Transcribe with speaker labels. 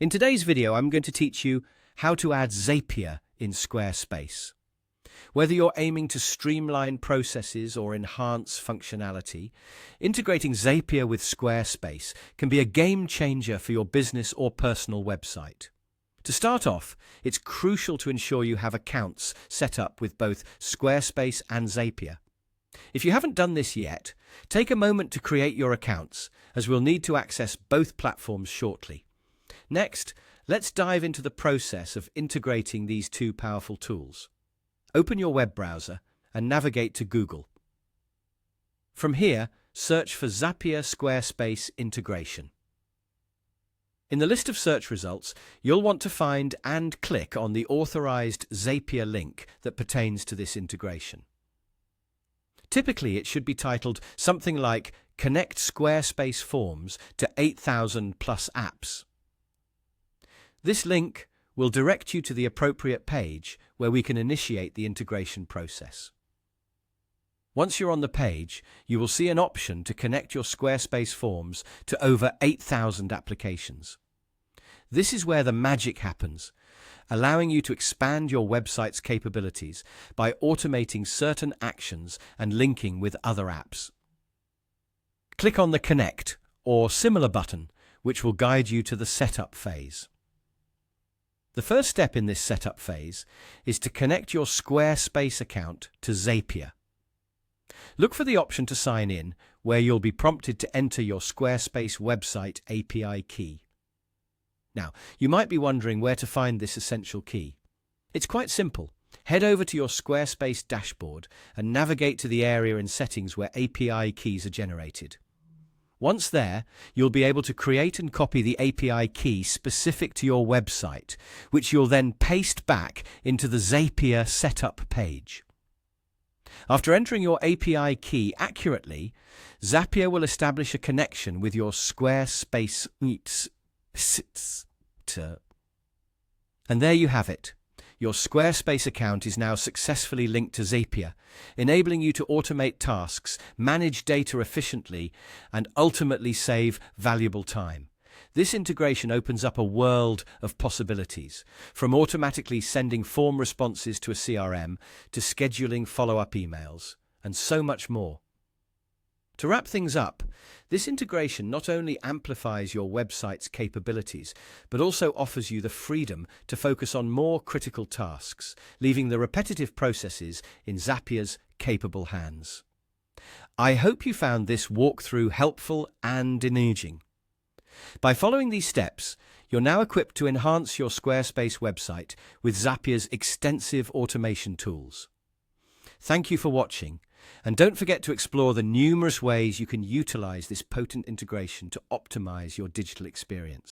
Speaker 1: In today's video, I'm going to teach you how to add Zapier in Squarespace. Whether you're aiming to streamline processes or enhance functionality, integrating Zapier with Squarespace can be a game changer for your business or personal website. To start off, it's crucial to ensure you have accounts set up with both Squarespace and Zapier. If you haven't done this yet, take a moment to create your accounts, as we'll need to access both platforms shortly. Next, let's dive into the process of integrating these two powerful tools. Open your web browser and navigate to Google. From here, search for Zapier Squarespace integration. In the list of search results, you'll want to find and click on the authorized Zapier link that pertains to this integration. Typically, it should be titled something like Connect Squarespace Forms to 8,000 plus apps. This link will direct you to the appropriate page where we can initiate the integration process. Once you're on the page, you will see an option to connect your Squarespace forms to over 8,000 applications. This is where the magic happens, allowing you to expand your website's capabilities by automating certain actions and linking with other apps. Click on the Connect or similar button, which will guide you to the setup phase. The first step in this setup phase is to connect your Squarespace account to Zapier. Look for the option to sign in, where you'll be prompted to enter your Squarespace website API key. Now, you might be wondering where to find this essential key. It's quite simple. Head over to your Squarespace dashboard and navigate to the area in settings where API keys are generated. Once there, you'll be able to create and copy the API key specific to your website, which you'll then paste back into the Zapier setup page. After entering your API key accurately, Zapier will establish a connection with your Squarespace. And there you have it. Your Squarespace account is now successfully linked to Zapier, enabling you to automate tasks, manage data efficiently, and ultimately save valuable time. This integration opens up a world of possibilities, from automatically sending form responses to a CRM to scheduling follow-up emails, and so much more. To wrap things up, this integration not only amplifies your website's capabilities, but also offers you the freedom to focus on more critical tasks, leaving the repetitive processes in Zapier's capable hands. I hope you found this walkthrough helpful and engaging. By following these steps, you're now equipped to enhance your Squarespace website with Zapier's extensive automation tools. Thank you for watching. And don't forget to explore the numerous ways you can utilize this potent integration to optimize your digital experience.